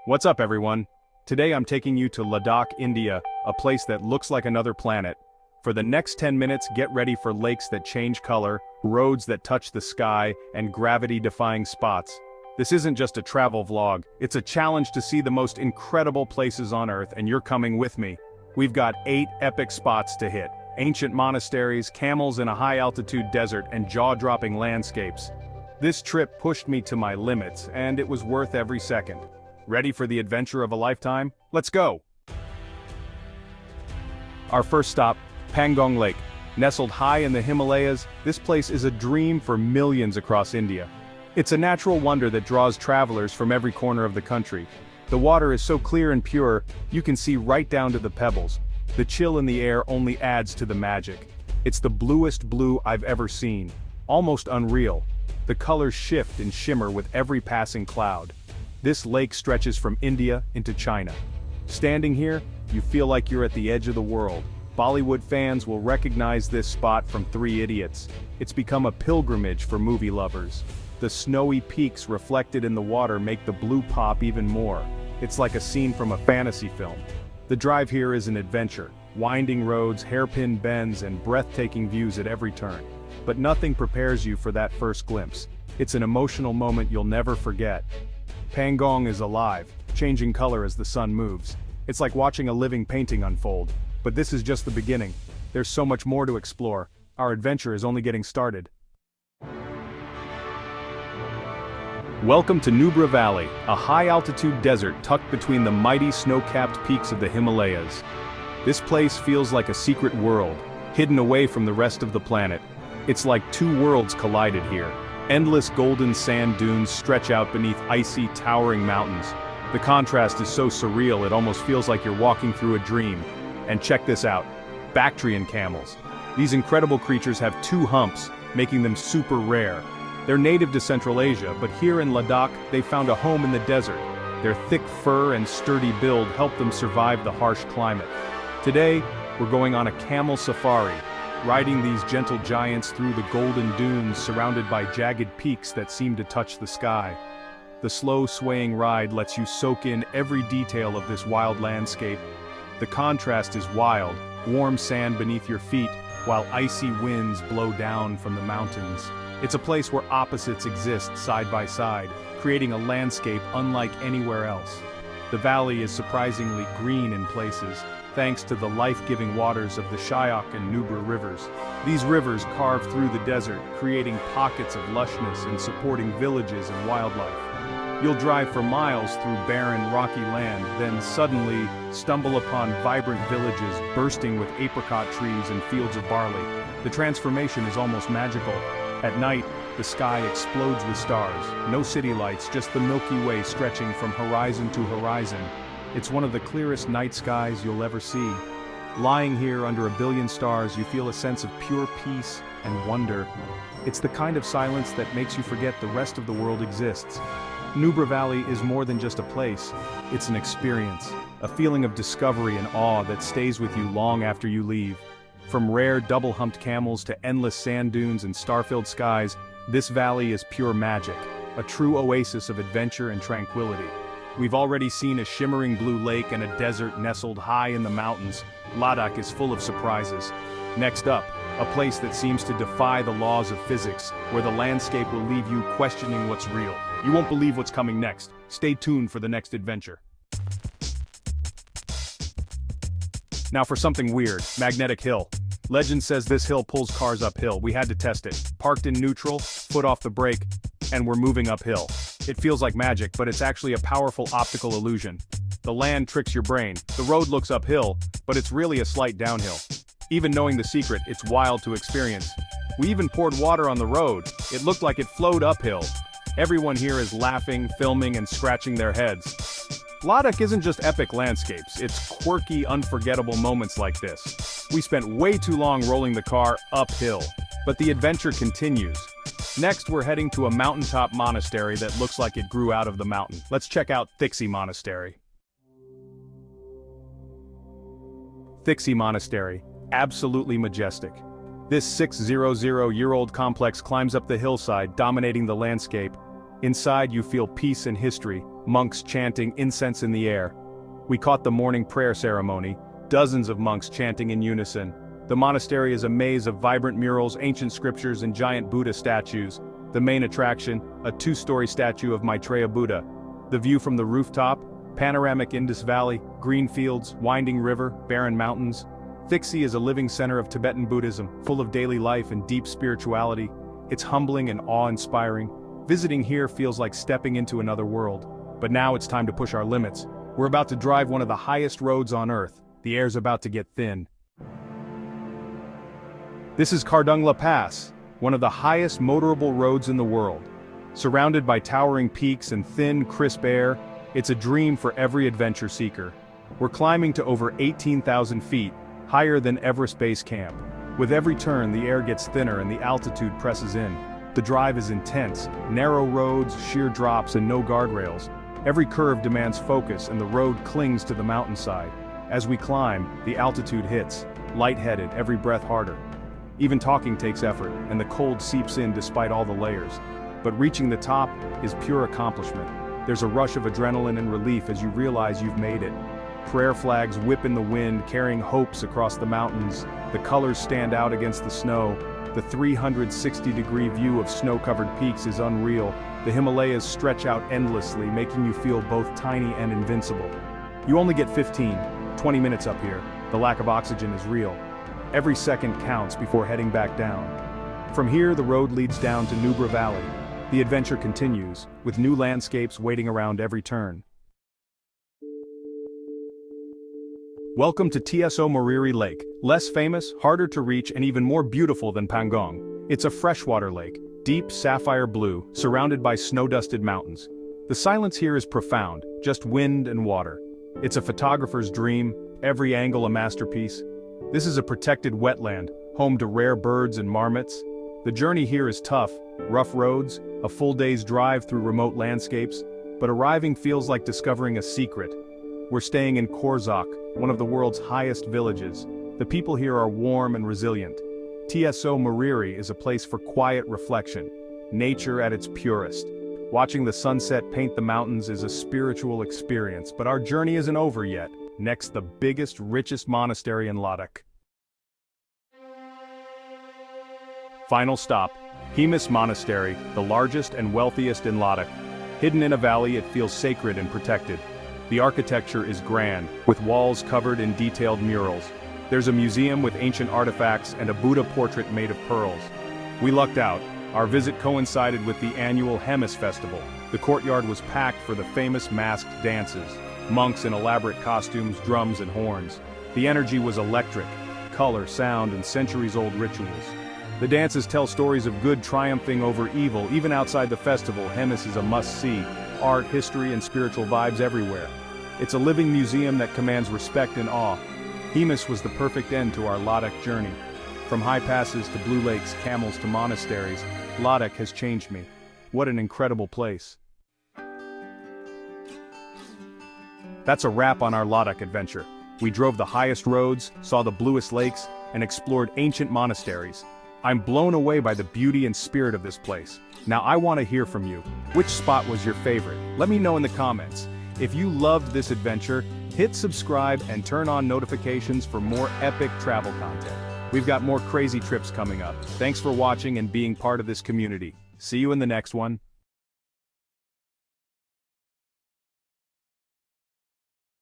What's up, everyone? Today I'm taking you to Ladakh, India, a place that looks like another planet. For the next 10 minutes, get ready for lakes that change color, roads that touch the sky, and gravity-defying spots. This isn't just a travel vlog, it's a challenge to see the most incredible places on Earth, and you're coming with me. We've got 8 epic spots to hit: ancient monasteries, camels in a high-altitude desert, and jaw-dropping landscapes. This trip pushed me to my limits, and it was worth every second. Ready for the adventure of a lifetime? Let's go! Our first stop, Pangong Lake. Nestled high in the Himalayas, this place is a dream for millions across India. It's a natural wonder that draws travelers from every corner of the country. The water is so clear and pure, you can see right down to the pebbles. The chill in the air only adds to the magic. It's the bluest blue I've ever seen. Almost unreal. The colors shift and shimmer with every passing cloud. This lake stretches from India into China. Standing here, you feel like you're at the edge of the world. Bollywood fans will recognize this spot from Three Idiots. It's become a pilgrimage for movie lovers. The snowy peaks reflected in the water make the blue pop even more. It's like a scene from a fantasy film. The drive here is an adventure. Winding roads, hairpin bends, and breathtaking views at every turn. But nothing prepares you for that first glimpse. It's an emotional moment you'll never forget. Pangong is alive, changing color as the sun moves. It's like watching a living painting unfold. But this is just the beginning. There's so much more to explore. Our adventure is only getting started. Welcome to Nubra Valley, a high-altitude desert tucked between the mighty snow-capped peaks of the Himalayas. This place feels like a secret world, hidden away from the rest of the planet. It's like two worlds collided here. Endless golden sand dunes stretch out beneath icy, towering mountains. The contrast is so surreal it almost feels like you're walking through a dream. And check this out: Bactrian camels. These incredible creatures have 2 humps, making them super rare. They're native to Central Asia, but here in Ladakh, they found a home in the desert. Their thick fur and sturdy build help them survive the harsh climate. Today, we're going on a camel safari, riding these gentle giants through the golden dunes surrounded by jagged peaks that seem to touch the sky. The slow swaying ride lets you soak in every detail of this wild landscape. The contrast is wild: warm sand beneath your feet, while icy winds blow down from the mountains. It's a place where opposites exist side by side, creating a landscape unlike anywhere else. The valley is surprisingly green in places, thanks to the life-giving waters of the Shyok and Nubra rivers. These rivers carve through the desert, creating pockets of lushness and supporting villages and wildlife. You'll drive for miles through barren, rocky land, then suddenly stumble upon vibrant villages bursting with apricot trees and fields of barley. The transformation is almost magical. At night, the sky explodes with stars. No city lights, just the Milky Way stretching from horizon to horizon. It's one of the clearest night skies you'll ever see. Lying here under a billion stars, you feel a sense of pure peace and wonder. It's the kind of silence that makes you forget the rest of the world exists. Nubra Valley is more than just a place. It's an experience, a feeling of discovery and awe that stays with you long after you leave. From rare double-humped camels to endless sand dunes and star-filled skies, this valley is pure magic, a true oasis of adventure and tranquility. We've already seen a shimmering blue lake and a desert nestled high in the mountains. Ladakh is full of surprises. Next up, a place that seems to defy the laws of physics, where the landscape will leave you questioning what's real. You won't believe what's coming next. Stay tuned for the next adventure. Now for something weird: Magnetic Hill. Legend says this hill pulls cars uphill. We had to test it. Parked in neutral, foot off the brake, and we're moving uphill. It feels like magic, but it's actually a powerful optical illusion. The land tricks your brain. The road looks uphill, but it's really a slight downhill. Even knowing the secret, it's wild to experience. We even poured water on the road. It looked like it flowed uphill. Everyone here is laughing, filming, and scratching their heads. Ladakh isn't just epic landscapes, it's quirky, unforgettable moments like this. We spent way too long rolling the car uphill, but the adventure continues. Next, we're heading to a mountaintop monastery that looks like it grew out of the mountain. Let's check out Thixi Monastery. Thixi Monastery, absolutely majestic. This 600-year-old complex climbs up the hillside, dominating the landscape. Inside, you feel peace and history, monks chanting, incense in the air. We caught the morning prayer ceremony, dozens of monks chanting in unison. The monastery is a maze of vibrant murals, ancient scriptures, and giant Buddha statues. The main attraction, a two-story statue of Maitreya Buddha. The view from the rooftop, panoramic Indus Valley, green fields, winding river, barren mountains. Thixi is a living center of Tibetan Buddhism, full of daily life and deep spirituality. It's humbling and awe-inspiring. Visiting here feels like stepping into another world. But now it's time to push our limits. We're about to drive one of the highest roads on Earth. The air's about to get thin. This is Kardungla Pass, one of the highest motorable roads in the world. Surrounded by towering peaks and thin, crisp air, it's a dream for every adventure seeker. We're climbing to over 18,000 feet, higher than Everest Base Camp. With every turn, the air gets thinner and the altitude presses in. The drive is intense, narrow roads, sheer drops, and no guardrails. Every curve demands focus and the road clings to the mountainside. As we climb, the altitude hits, lightheaded, every breath harder. Even talking takes effort, and the cold seeps in despite all the layers. But reaching the top is pure accomplishment. There's a rush of adrenaline and relief as you realize you've made it. Prayer flags whip in the wind, carrying hopes across the mountains. The colors stand out against the snow. The 360-degree view of snow-covered peaks is unreal. The Himalayas stretch out endlessly, making you feel both tiny and invincible. You only get 15-20 minutes up here. The lack of oxygen is real. Every second counts before heading back down. From here, the road leads down to Nubra Valley. The adventure continues, with new landscapes waiting around every turn. Welcome to TSO Moriri Lake, less famous, harder to reach, and even more beautiful than Pangong. It's a freshwater lake, deep sapphire blue, surrounded by snow-dusted mountains. The silence here is profound, just wind and water. It's a photographer's dream, every angle a masterpiece. This is a protected wetland, home to rare birds and marmots. The journey here is tough, rough roads, a full day's drive through remote landscapes, but arriving feels like discovering a secret. We're staying in Korzak, one of the world's highest villages. The people here are warm and resilient. TSO Moriri is a place for quiet reflection, nature at its purest. Watching the sunset paint the mountains is a spiritual experience, but our journey isn't over yet. Next, the biggest, richest monastery in Ladakh. Final stop, Hemis Monastery, the largest and wealthiest in Ladakh. Hidden in a valley, it feels sacred and protected. The architecture is grand, with walls covered in detailed murals. There's a museum with ancient artifacts and a Buddha portrait made of pearls. We lucked out. Our visit coincided with the annual Hemis festival. The courtyard was packed for the famous masked dances. Monks in elaborate costumes, drums and horns. The energy was electric. Color, sound, and centuries-old rituals. The dances tell stories of good triumphing over evil. Even outside the festival, Hemis is a must-see. Art, history, and spiritual vibes everywhere. It's a living museum that commands respect and awe. Hemis was the perfect end to our Ladakh journey. From high passes to blue lakes, camels to monasteries, Ladakh has changed me. What an incredible place. That's a wrap on our Ladakh adventure. We drove the highest roads, saw the bluest lakes, and explored ancient monasteries. I'm blown away by the beauty and spirit of this place. Now I want to hear from you. Which spot was your favorite? Let me know in the comments. If you loved this adventure, hit subscribe and turn on notifications for more epic travel content. We've got more crazy trips coming up. Thanks for watching and being part of this community. See you in the next one.